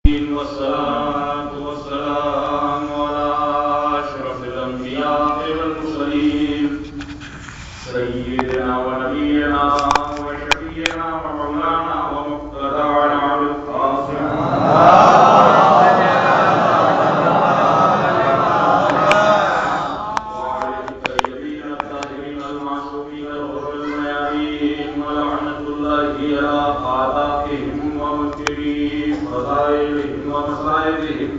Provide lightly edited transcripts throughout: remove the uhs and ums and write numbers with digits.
والصلاة والسلام على أشرف الأنبياء والمرسلين سيدنا ونبينا وشفيعنا ومولانا ومقتدانا بالقاسم وعلى الطيبين الطاهرين المعصومين الغر الميامين ولعنة الله على أعدائهم ومنكرين فضائلهم ومصائبهم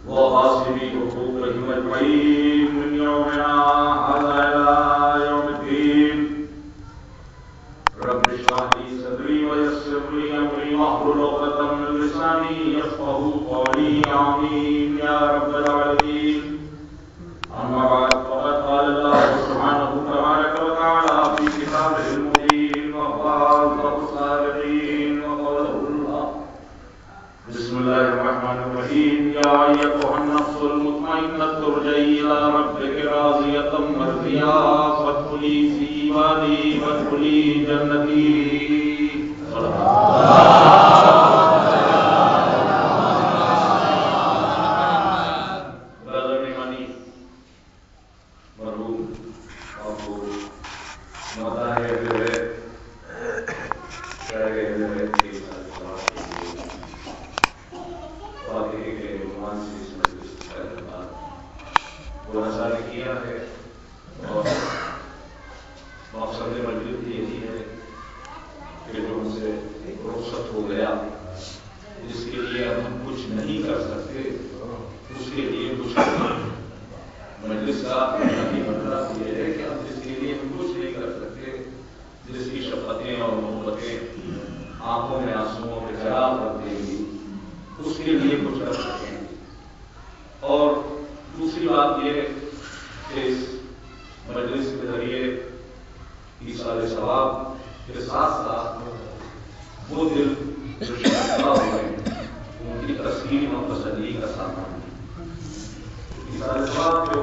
وغاصبي حقوقهم أجمعين من يومنا هذا إلى يوم الدين. رب اشرح لي صدري ويسر لي أمري واحلل عقدة من لساني يفقهوا قولي آمين يا رب العالمين. أما بعد فقد قال الله سبحانه تبارك وتعالى في كتابه المبين وقال أصدق الصادقين وقوله الحق. بسم الله الرحمن الرحيم. يا أيتها النفس المطمئنة ارجعي إلى ربك راضية مرضية فادخلي في عبادي وادخلي جنتي. برادر ایمانی مرحوم آپ کو مدہ ہے کیا ہے اور مقصد مجلس یہی ہے کہ جو ہم سے رخصت ہو گیا جس کے لیے ہم کچھ نہیں کر سکتے اس کے لیے کچھ مجلس کا مطلب یہ ہے کہ ہم جس کے لیے ہم کچھ نہیں کر سکتے جس کی شفقتیں اور محبتیں آنکھوں میں آنسوؤں کے چراغ رکھ دیں گی اس کے لیے کچھ کر سکیں. اور دوسری بات یہ کہ اس مجلس کے ذریعے ایصال ثواب کے ساتھ ساتھ وہ دل جو شکستہ ہوئے ان کی تسکین اور تسلی کا سامان ایصال ثواب کے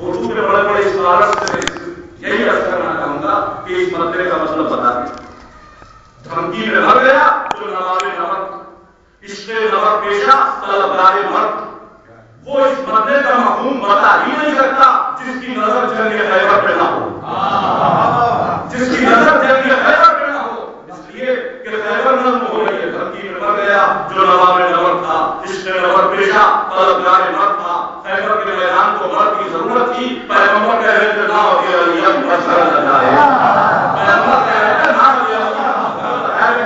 اردو میں بڑے بڑے اسکالر سے یہی عرض کرنا چاہوں گا کہ اس مسئلے کا مطلب بتا دیں. دھمکی میں مر گیا جو نواب نمک عشق نمک پیشہ طلبگار مرد وہ اس مسئلے کا مفہوم بتا ہی نہیں سکتا جس کی نظر جنگ خیبر پہ نہ ہو. جس کی نظر جنگ خیبر پہ نہ ہو اس لیے کہ خیبر نظم ہو رہی ہے. دھمکی میں مر گیا جو نواب نمک تھا عشق نمک پیشہ طلبگار مرد تھا. خیبر کے میدان کو مرد کی ضرورت تھی. پیغمبر کہہ رہے تھے نہ ہوتی علی مسئلہ نہ جائے. پیغمبر کہہ رہے تھے نہ ہوتی علی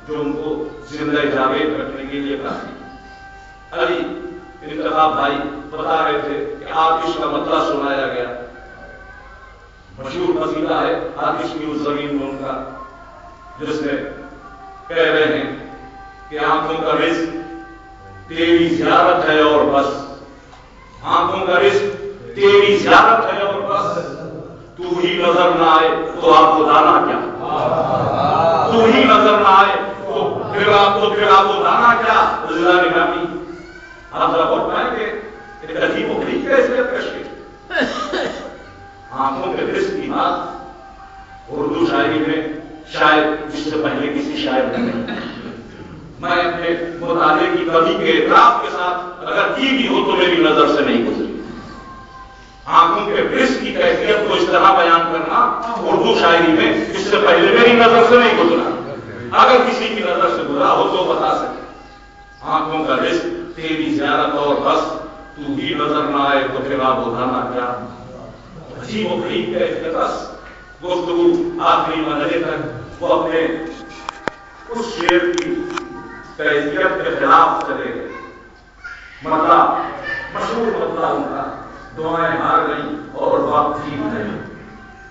جو ان کو زندہ جاوید رکھنے کے لیے کافی. علی انتخاب بھائی بتا رہے تھے کہ آتش کا مطلب سنایا گیا. مشہور قصیدہ ہے آتش کی اس زمین میں ان کا جس میں کہہ رہے ہیں کہ آنکھوں کا رزق تیری زیارت ہے اور بس، آنکھوں کا رزق تیری زیارت ہے اور بس، تو ہی نظر نہ آئے تو آپ کو دانا کیا، تو ہی نظر نہ آئے تو پھر آپ کو دانا کیا۔ اللہ نگرامی آپ ذرا بہت پائیں کہ ایک عجیب و غریب کیفیت کا شعر، آنکھوں کے رزق کی بات اردو شاعری میں شاید اس سے پہلے کسی شاعر نے نہیں۔ میں اپنے مطالعے کی کمی کے اعتراف کے ساتھ اگر کی بھی ہو تو میری نظر سے نہیں گزری۔ آنکھوں کے رزق کی کیفیت کو اس طرح بیان کرنا اردو شاعری میں اس سے پہلے میری نظر سے نہیں گزرا۔ اگر کسی کی نظر سے گزرا ہو تو بتا سکے۔ آنکھوں کا رزق تیری زیارت اور بس، تو ہی نظر نہ آئے تو پھر آپ بتانا کیا۔ عجیب و غریب کیفیت گفتگو آخری مرحلے تک وہ اپنے اس شعر کی کیفیت کے خلاف چلے گئے۔ مطلب مشہور مطلب ان کا دعائیں ہار گئی اور وقت جیت گئی،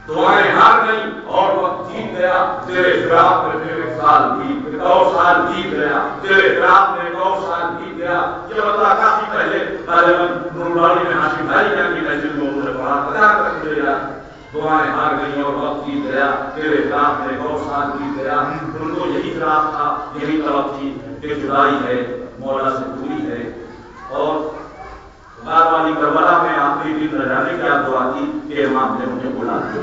دعائیں ہار گئی اور وقت جیت گیا، تیرے فراق میں پھر ایک سال جیت گیا، تیرے فراق میں ایک اور سال جیت گیا۔ یہ مطلب کافی پہلے غالباً نورانی میں ہاشم بھائی جان کی محفل میں انہوں نے پڑھا تھا۔ دعائیں ہار گئی اور وقت جیت گیا، تیرے فراق میں ایک اور سال جیت گیا۔ ان کو یہی فراق تھا، یہی طلب تھی کہ جدائی ہے مولا سے دوری ہے۔ اور بعد والی کربلا میں آخری دن نہ جانے کیا دعا کی کہ امام نے مجھے بلا دیا،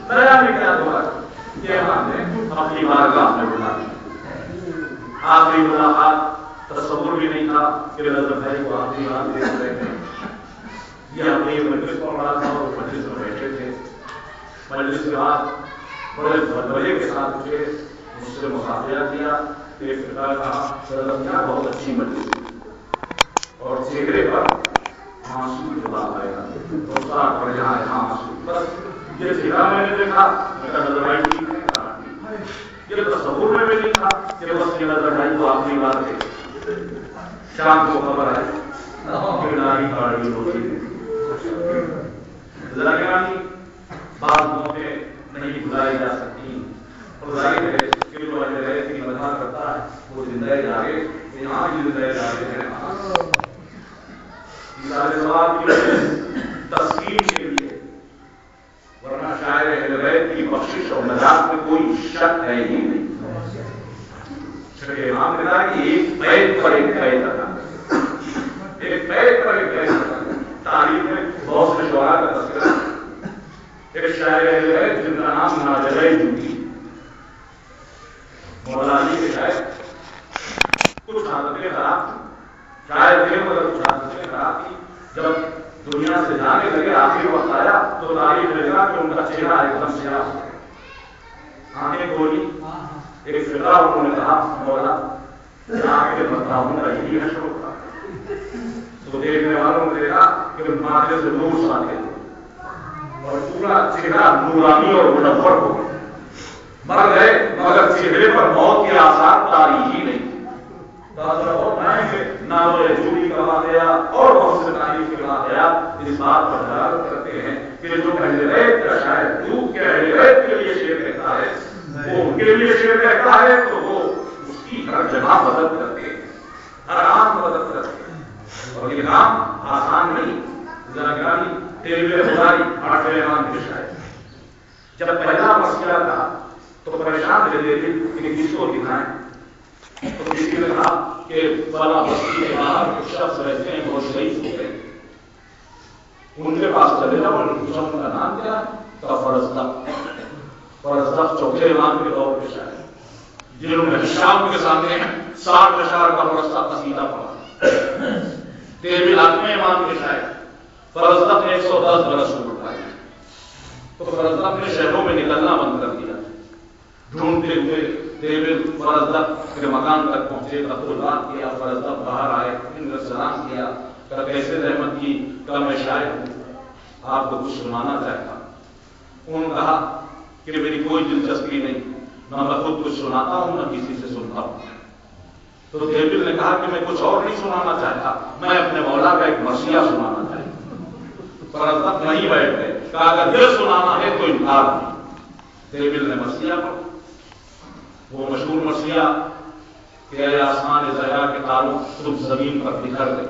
نہ جانے کیا دعا کی کہ امام نے اپنی بارگاہ میں بلا دیا۔ آخری ملاقات تصور بھی نہیں تھا کہ نظر بھائی کو آخری بار دیکھ رہے ہیں۔ یہ ہم نے مجلس پڑھ رہا تھا اور مجلس میں بیٹھے تھے۔ مجلس کے بعد بڑے بھلے کے ساتھ مجھے مجھ سے مصافحہ کیا، ایک فرقہ کہا سرگرمیاں بہت اچھی مجلس ہے، اور چہرے پر آنسو جواب آئے گا، اور پڑ جہاں یہاں آنسو، بس یہ چہرہ میں نے دیکھا، میرا نظر آئی ٹھیک ہے، یہ تصور میں بھی نہیں تھا کہ بس یہ نظر آئی تو آخری بار ہے۔ شام کو خبر آئی کہ ناری کاڑی ہوتی ہے۔ ذرا گرامی بعض موقع نہیں بھلائی جا سکتی، اور ظاہر ہے کہ جو اہل بیت کی مدح کرتا ہے وہ زندہ جاگے، یہاں بھی زندہ جاگے ہیں۔ سارے سوال کی تسکین کے لیے، ورنہ شاعر اہل بیت کی بخشش اور نجات میں کوئی شک ہے ہی نہیں۔ امام نے کہا کہ ایک بیت پر ایک بیت ادا، ایک بیت پر ایک بیت ادا۔ تاریخ میں بہت سے شعراء کا تذکرہ، ایک شاعر اہل بیت جن کا نام ناجلہ جوتی، مولا علی کے شاعر، کچھ عادتیں خراب تھی، شاید تھے مگر کچھ عادتیں خراب تھی۔ جب دنیا سے جانے لگے آخری وقت آیا تو تاریخ نے لکھا کہ ان کا چہرہ ایک دم سیاہ ہو گیا، آنکھیں کھولی، ایک فقرہ انہوں نے کہا مولا آنکھیں بتاؤں کا یہی حشر ہوتا۔ تو دیکھنے والوں نے دیکھا کہ ماتھے سے نور ساتے اور پورا چہرہ نورانی اور منور ہو گیا۔ مر گئے مگر چہرے پر موت کے آثار تاریخی نہیں۔ ناول جوڑی کا واقعہ اور بہت سے تاریخ کے واقعات اس بات پر دلالت کرتے ہیں کہ جو اہل بیت کا شاعر دودھ کے اہل بیت کے لیے شعر کہتا ہے، وہ ان کے لیے شعر کہتا ہے تو وہ اس کی ہر جگہ مدد کرتے ہیں، ہر آن مدد کرتے ہیں، اور یہ کام آسان نہیں۔ ذرا گرامی تیرے خدائی آٹھویں امام کے شاعر جب پہلا مسئلہ تھا تو پریشان رہتے تھے کہ کس کو دکھائیں، تو کسی نے کہا کہ فلاں بستی کے باہر کچھ شخص رہتے ہیں بہت شہید ہو گئے، ان کے پاس چلے جاؤ، ان کا نام کیا ہے؟ فرزدق چوتھے امام کے دور کے شاعر جنہوں نے شام کے سامنے 60 اشعار کا مرصع قصیدہ پڑھا۔ 13ویں امام کے شاعر فرزدق نے 110 برس عمر پائی، تو فرزدق نے شہروں میں نکلنا بند کر دیا، ڈھونڈتے ہوئے دیوبند فرزدق کے مکان تک پہنچے، تقربات کیا، فرزدق باہر آئے، ان کا سلام کیا، کہا کیسے رحمت کی، کہا میں شاعر ہوں، آپ کو کچھ سنانا چاہتا ہوں۔ انہوں نے کہا کہ میری کوئی دلچسپی نہیں، نہ میں خود کچھ سناتا ہوں نہ کسی سے سنتا ہوں۔ تو دیوبند نے کہا کہ میں کچھ اور نہیں سنانا چاہتا، میں اپنے مولا کا ایک مرثیہ سنانا چاہتا ہوں۔ فرزدق نہیں بیٹھ گئے، کہا اگر یہ سنانا ہے تو انکار نہیں۔ دیویل نے مرثیہ پڑھا، وہ مشہور مرثیہ کہ اے آسمان زہرا کے تاروں تم زمین پر بکھر گئے.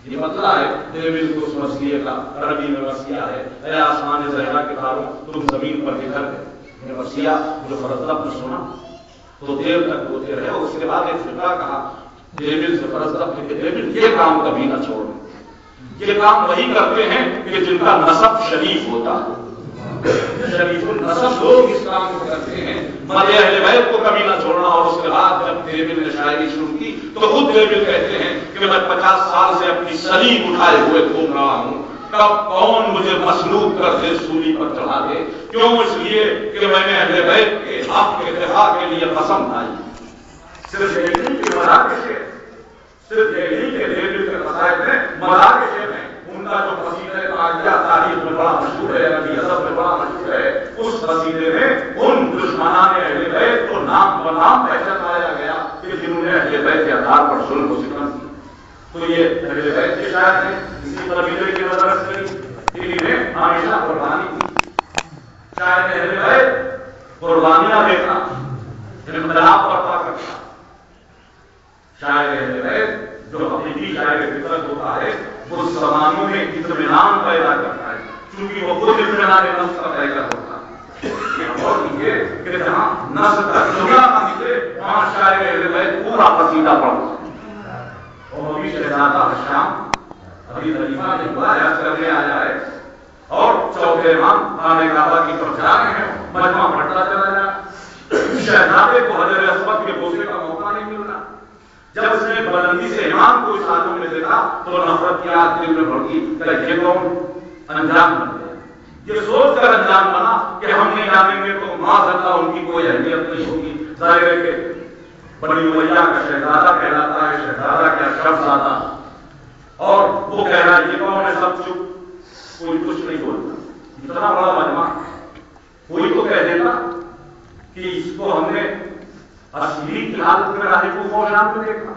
یہ مطلب ہے دیویل کو اس مرثیے کا عربی میں مرثیہ ہے اے آسمان زہرا کے تاروں تم زمین پر بکھر گئے. یہ مرثیہ جو فرزدق نے سنا تو دیر تک روتے رہے. اس کے بعد ایک فقہ کہا دیویل سے فرزدق کہ دیویل یہ کام کبھی نہ چھوڑیں، یہ کام وہی کرتے ہیں کہ جن کا نسب شریف ہوتا ہے. شریف النسب لوگ اس کام کو کرتے ہیں. مدح اہل بیت کو کبھی نہ چھوڑنا. اور اس کے بعد جب دیویل نے شاعری شروع کی تو خود دیویل کہتے ہیں کہ میں 50 سال سے اپنی سلیب اٹھائے ہوئے گھوم رہا ہوں، کب کون مجھے مسلوب کر دے، سولی پر چڑھا دے. کیوں؟ اس لیے کہ میں نے اہل بیت کے حق کے دفاع کے لیے قسم کھائی. صرف یہ نہیں کہ مراکش ہے، صرف یہ نہیں کہ دیویل کے قصائد میں مراکش میں ان کا جو قصیدہ عالیہ تاریخ میں بڑا مشہور ہے، عربی ادب میں بڑا مشہور ہے، اس قصیدے میں ان دشمنان اہل بیت کو نام بنام پہچانایا گیا کہ جنہوں نے اہل بیت کے آدھار پر ظلم و ستم کی. تو یہ اہل بیت کے شاعر ہیں، اسی قبیلے کی نظر کری انہی نے ہمیشہ قربانی کی. شاعر اہل بیت قربانیاں دینا انقلاب برپا کرتا. شاعر اہل بیت جو حقیقی شاعر فطرت ہوتا ہے وہ زمانوں میں اطمینان پیدا کرتا ہے، چونکہ وہ خود اطمینان نفس کا پیدا ہوتا ہے. اور یہ کہ جہاں نفس کا جملہ نہ نکلے وہاں شاعر اہل بیت پورا قصیدہ پڑھتا ہے. اور ابھی شہزادہ شام ابھی خلیفہ نے عیاض کرنے آیا ہے اور چوتھے امام خانہ کعبہ کی طرف جا رہے ہیں، مجمع بڑھتا چلا جا رہا. شہزادے کو حجر اسود کے بوسے کا موقع نہیں مل رہا. جب اس نے بلندی سے امام کو اس حالت میں دیکھا تو نفرت کی آگ دل میں بڑھ گئی کہ یہ کون انجان بن گیا. یہ سوچ کر انجان بنا کہ ہم نہیں جانیں گے تو معاذ اللہ ان کی کوئی اہمیت نہیں ہوگی. ظاہر ہے کہ بنی امیہ کا شہزادہ کہلاتا ہے، شہزادہ کیا شہزادہ، اور وہ کہہ رہا ہے یہ کون ہے، سب چپ، کوئی کچھ نہیں بولتا. اتنا بڑا مجمع کوئی تو کہہ دیتا کہ اس کو ہم نے اصلی کی حالت میں راہ کو فوشان میں دیکھا.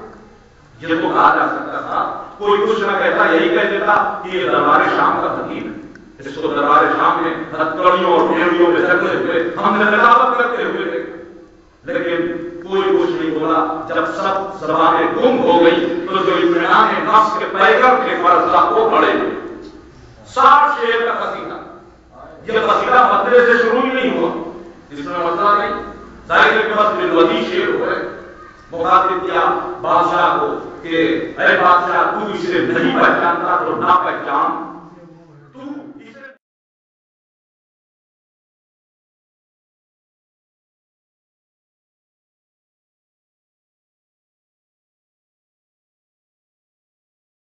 یہ تو کہا جا سکتا تھا. کوئی کچھ نہ کہتا، یہی کہہ دیتا کہ یہ دربار شام کا حکیم ہے، اس کو دربار شام میں ہتھکڑیوں اور بھیڑیوں میں جگتے ہوئے ہم نے خطابت کرتے ہوئے دیکھا. لیکن کوئی کچھ نہیں بولا. جب سب زبانیں گم ہو گئی تو جو اطمینان نفس کے پیکر کے فرزدق کو کھڑے ہوئے. 60 شعر کا قصیدہ. یہ قصیدہ مدرے سے شروع ہی نہیں ہوا، اس میں مسئلہ نہیں. ظاہر ہے کہ بس بالودی شعر ہوئے. مخاطب کیا بادشاہ کو کہ اے بادشاہ تو اسے نہیں پہچانتا تو نہ پہچان.